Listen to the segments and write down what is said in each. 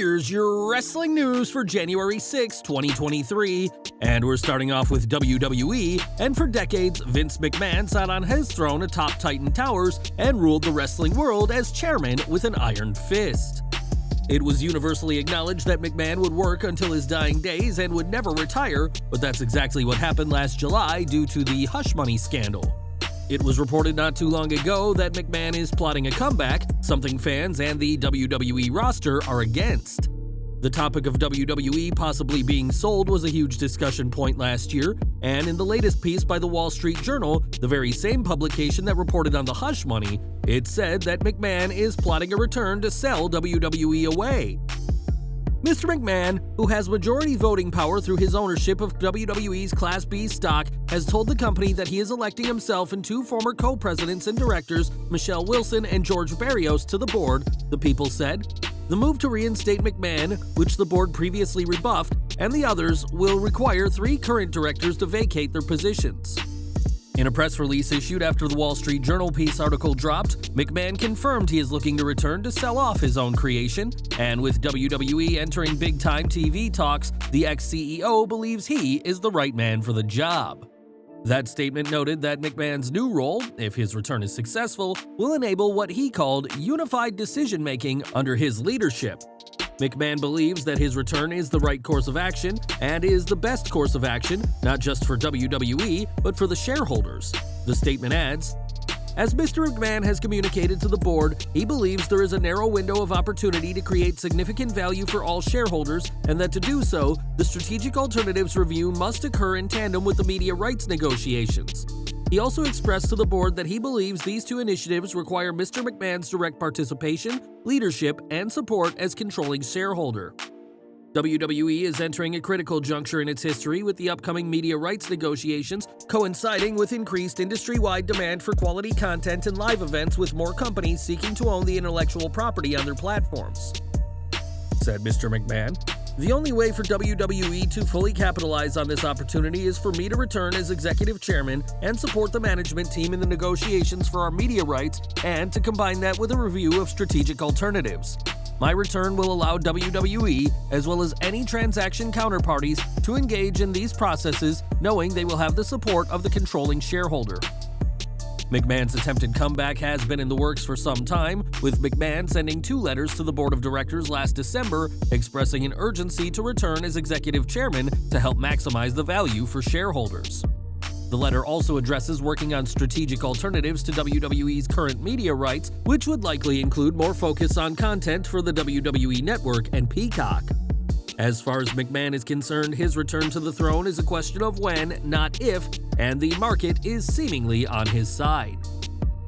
Here's your wrestling news for January 6, 2023, and we're starting off with WWE, and for decades, Vince McMahon sat on his throne atop Titan Towers and ruled the wrestling world as chairman with an iron fist. It was universally acknowledged that McMahon would work until his dying days and would never retire, but that's exactly what happened last July due to the hush money scandal. It was reported not too long ago that McMahon is plotting a comeback, something fans and the WWE roster are against. The topic of WWE possibly being sold was a huge discussion point last year, and in the latest piece by the Wall Street Journal, the very same publication that reported on the hush money, it said that McMahon is plotting a return to sell WWE away. Mr. McMahon, who has majority voting power through his ownership of WWE's Class B stock, has told the company that he is electing himself and two former co-presidents and directors, Michelle Wilson and George Barrios, to the board, the People said. The move to reinstate McMahon, which the board previously rebuffed, and the others will require three current directors to vacate their positions. In a press release issued after the Wall Street Journal piece article dropped, McMahon confirmed he is looking to return to sell off his own creation, and with WWE entering big-time TV talks, the ex-CEO believes he is the right man for the job. That statement noted that McMahon's new role, if his return is successful, will enable what he called unified decision-making under his leadership. McMahon believes that his return is the right course of action and is the best course of action, not just for WWE, but for the shareholders. The statement adds, "As Mr. McMahon has communicated to the board, he believes there is a narrow window of opportunity to create significant value for all shareholders, and that to do so, the strategic alternatives review must occur in tandem with the media rights negotiations." He also expressed to the board that he believes these two initiatives require Mr. McMahon's direct participation, leadership, and support as controlling shareholder. WWE is entering a critical juncture in its history with the upcoming media rights negotiations coinciding with increased industry-wide demand for quality content and live events, with more companies seeking to own the intellectual property on their platforms. Said Mr. McMahon, "The only way for WWE to fully capitalize on this opportunity is for me to return as executive chairman and support the management team in the negotiations for our media rights, and to combine that with a review of strategic alternatives. My return will allow WWE, as well as any transaction counterparties, to engage in these processes, knowing they will have the support of the controlling shareholder." McMahon's attempted comeback has been in the works for some time, with McMahon sending two letters to the board of directors last December expressing an urgency to return as executive chairman to help maximize the value for shareholders. The letter also addresses working on strategic alternatives to WWE's current media rights, which would likely include more focus on content for the WWE Network and Peacock. As far as McMahon is concerned, his return to the throne is a question of when, not if, and the market is seemingly on his side.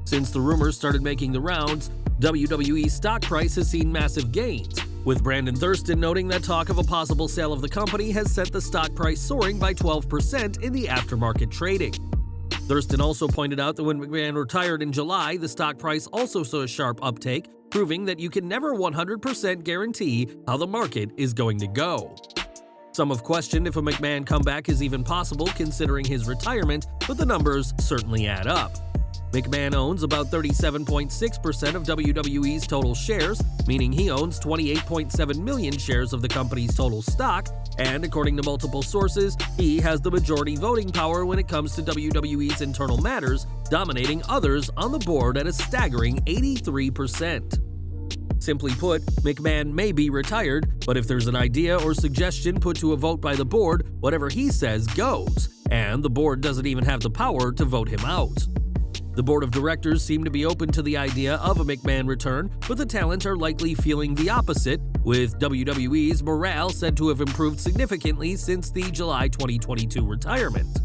Since the rumors started making the rounds, WWE's stock price has seen massive gains, with Brandon Thurston noting that talk of a possible sale of the company has sent the stock price soaring by 12% in the aftermarket trading. Thurston also pointed out that when McMahon retired in July, the stock price also saw a sharp uptake, proving that you can never 100% guarantee how the market is going to go. Some have questioned if a McMahon comeback is even possible considering his retirement, but the numbers certainly add up. McMahon owns about 37.6% of WWE's total shares, meaning he owns 28.7 million shares of the company's total stock, and according to multiple sources, he has the majority voting power when it comes to WWE's internal matters, dominating others on the board at a staggering 83%. Simply put, McMahon may be retired, but if there's an idea or suggestion put to a vote by the board, whatever he says goes, and the board doesn't even have the power to vote him out. The board of directors seem to be open to the idea of a McMahon return, but the talent are likely feeling the opposite, with WWE's morale said to have improved significantly since the July 2022 retirement.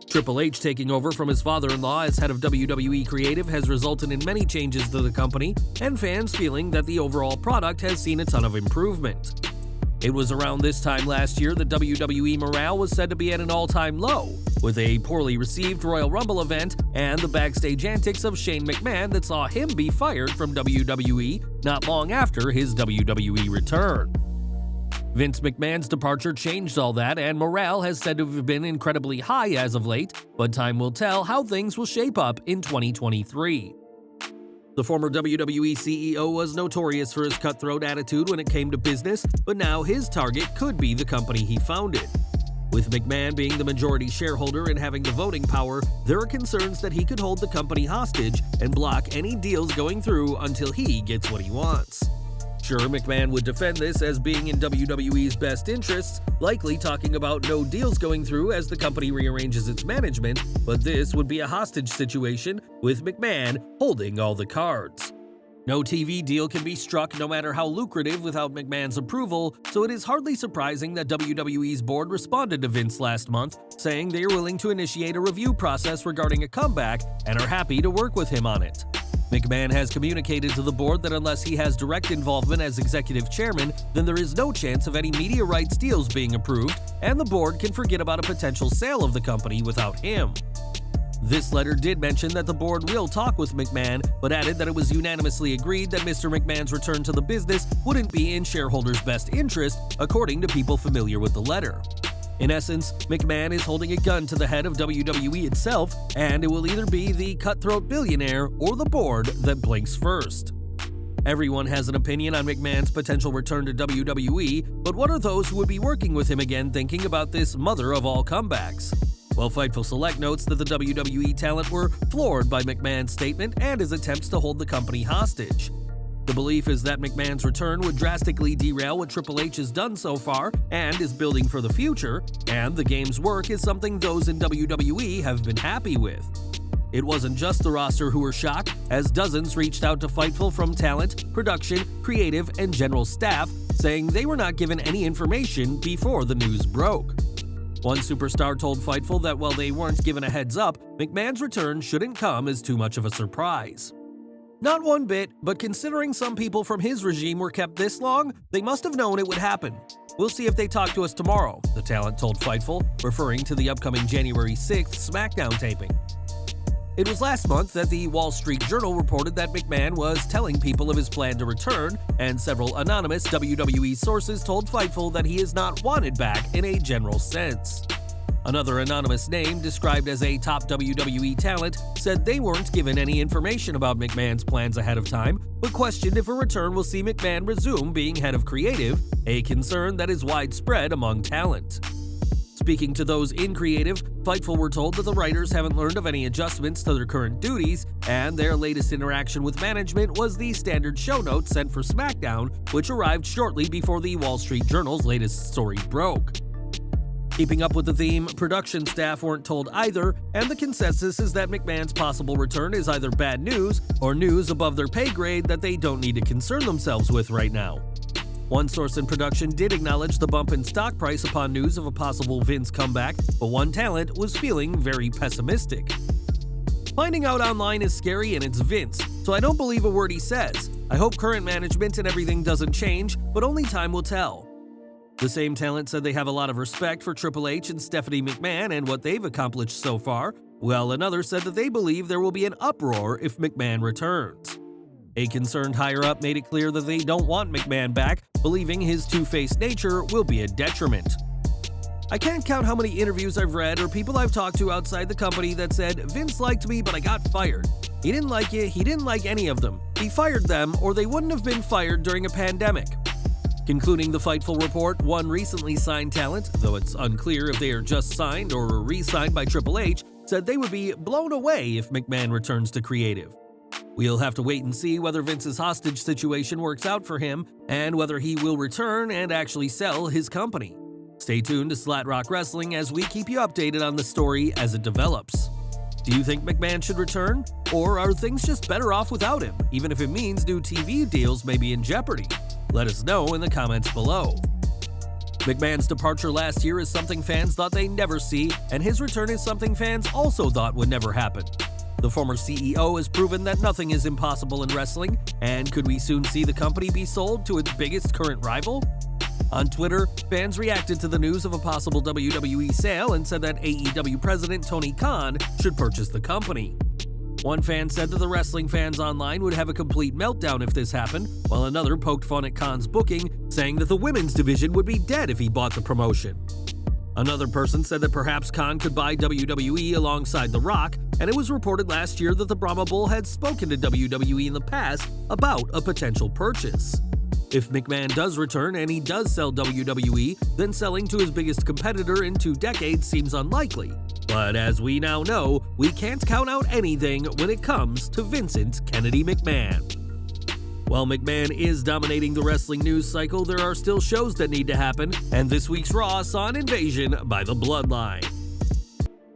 Triple H taking over from his father-in-law as head of WWE Creative has resulted in many changes to the company, and fans feeling that the overall product has seen a ton of improvement. It was around this time last year that WWE morale was said to be at an all-time low, with a poorly received Royal Rumble event and the backstage antics of Shane McMahon that saw him be fired from WWE not long after his WWE return. Vince McMahon's departure changed all that, and morale has said to have been incredibly high as of late, but time will tell how things will shape up in 2023. The former WWE CEO was notorious for his cutthroat attitude when it came to business, but now his target could be the company he founded. With McMahon being the majority shareholder and having the voting power, there are concerns that he could hold the company hostage and block any deals going through until he gets what he wants. Sure, McMahon would defend this as being in WWE's best interests, likely talking about no deals going through as the company rearranges its management, but this would be a hostage situation with McMahon holding all the cards. No TV deal can be struck no matter how lucrative without McMahon's approval, so it is hardly surprising that WWE's board responded to Vince last month, saying they are willing to initiate a review process regarding a comeback and are happy to work with him on it. McMahon has communicated to the board that unless he has direct involvement as executive chairman, then there is no chance of any media rights deals being approved, and the board can forget about a potential sale of the company without him. This letter did mention that the board will talk with McMahon, but added that it was unanimously agreed that Mr. McMahon's return to the business wouldn't be in shareholders' best interest, according to people familiar with the letter. In essence, McMahon is holding a gun to the head of WWE itself, and it will either be the cutthroat billionaire or the board that blinks first. Everyone has an opinion on McMahon's potential return to WWE, but what are those who would be working with him again thinking about this mother of all comebacks? Well, Fightful Select notes that the WWE talent were floored by McMahon's statement and his attempts to hold the company hostage. The belief is that McMahon's return would drastically derail what Triple H has done so far and is building for the future, and the game's work is something those in WWE have been happy with. It wasn't just the roster who were shocked, as dozens reached out to Fightful from talent, production, creative, and general staff, saying they were not given any information before the news broke. One superstar told Fightful that while they weren't given a heads up, McMahon's return shouldn't come as too much of a surprise. Not one bit, but considering some people from his regime were kept this long, they must have known it would happen. We'll see if they talk to us tomorrow, the talent told Fightful, referring to the upcoming January 6th SmackDown taping. It was last month that the Wall Street Journal reported that McMahon was telling people of his plan to return, and several anonymous WWE sources told Fightful that he is not wanted back in a general sense. Another anonymous name, described as a top WWE talent, said they weren't given any information about McMahon's plans ahead of time, but questioned if a return will see McMahon resume being head of creative, a concern that is widespread among talent. Speaking to those in creative, Fightful were told that the writers haven't learned of any adjustments to their current duties, and their latest interaction with management was the standard show notes sent for SmackDown, which arrived shortly before the Wall Street Journal's latest story broke. Keeping up with the theme, production staff weren't told either, and the consensus is that McMahon's possible return is either bad news or news above their pay grade that they don't need to concern themselves with right now. One source in production did acknowledge the bump in stock price upon news of a possible Vince comeback, but one talent was feeling very pessimistic. Finding out online is scary and it's Vince, so I don't believe a word he says. I hope current management and everything doesn't change, but only time will tell. The same talent said they have a lot of respect for Triple H and Stephanie McMahon and what they've accomplished so far, while another said that they believe there will be an uproar if McMahon returns. A concerned higher-up made it clear that they don't want McMahon back, believing his two-faced nature will be a detriment. I can't count how many interviews I've read or people I've talked to outside the company that said, "Vince liked me, but I got fired. He didn't like you, he didn't like any of them. He fired them, or they wouldn't have been fired during a pandemic." Concluding the Fightful report, one recently signed talent, though it's unclear if they are just signed or re-signed by Triple H, said they would be blown away if McMahon returns to creative. We'll have to wait and see whether Vince's hostage situation works out for him and whether he will return and actually sell his company. Stay tuned to Slat Rock Wrestling as we keep you updated on the story as it develops. Do you think McMahon should return? Or are things just better off without him, even if it means new TV deals may be in jeopardy? Let us know in the comments below. McMahon's departure last year is something fans thought they'd never see, and his return is something fans also thought would never happen. The former CEO has proven that nothing is impossible in wrestling, and could we soon see the company be sold to its biggest current rival? On Twitter, fans reacted to the news of a possible WWE sale and said that AEW president Tony Khan should purchase the company. One fan said that the wrestling fans online would have a complete meltdown if this happened, while another poked fun at Khan's booking, saying that the women's division would be dead if he bought the promotion. Another person said that perhaps Khan could buy WWE alongside The Rock, and it was reported last year that the Brahma Bull had spoken to WWE in the past about a potential purchase. If McMahon does return and he does sell WWE, then selling to his biggest competitor in 2 decades seems unlikely. But as we now know, we can't count out anything when it comes to Vincent Kennedy McMahon. While McMahon is dominating the wrestling news cycle, there are still shows that need to happen, and this week's Raw saw an invasion by the Bloodline.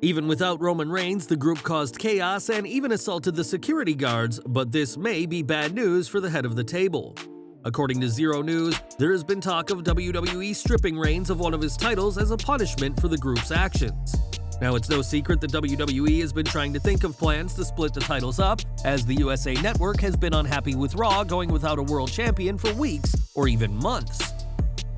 Even without Roman Reigns, the group caused chaos and even assaulted the security guards, but this may be bad news for the head of the table. According to Zero News, there has been talk of WWE stripping Reigns of one of his titles as a punishment for the group's actions. Now, it's no secret that WWE has been trying to think of plans to split the titles up, as the USA Network has been unhappy with Raw going without a world champion for weeks or even months.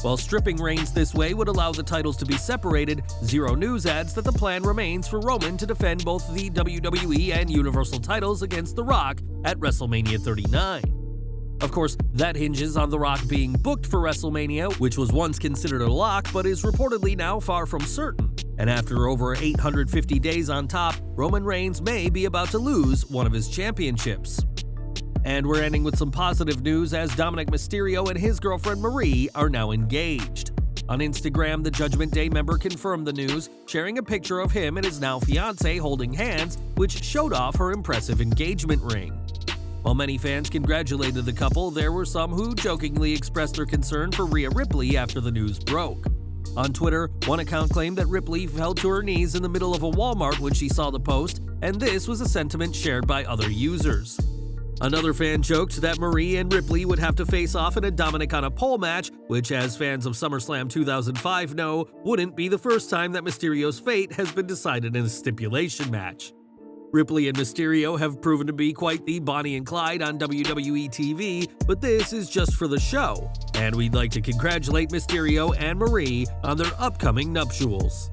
While stripping Reigns this way would allow the titles to be separated, Zero News adds that the plan remains for Roman to defend both the WWE and Universal titles against The Rock at WrestleMania 39. Of course, that hinges on The Rock being booked for WrestleMania, which was once considered a lock but is reportedly now far from certain. And after over 850 days on top, Roman Reigns may be about to lose one of his championships. And we're ending with some positive news as Dominic Mysterio and his girlfriend Marie are now engaged. On Instagram, the Judgment Day member confirmed the news, sharing a picture of him and his now fiancée holding hands, which showed off her impressive engagement ring. While many fans congratulated the couple, there were some who jokingly expressed their concern for Rhea Ripley after the news broke. On Twitter, one account claimed that Ripley fell to her knees in the middle of a Walmart when she saw the post, and this was a sentiment shared by other users. Another fan joked that Marie and Ripley would have to face off in a Dominic on a pole match, which, as fans of SummerSlam 2005 know, wouldn't be the first time that Mysterio's fate has been decided in a stipulation match. Ripley and Mysterio have proven to be quite the Bonnie and Clyde on WWE TV, but this is just for the show, and we'd like to congratulate Mysterio and Marie on their upcoming nuptials.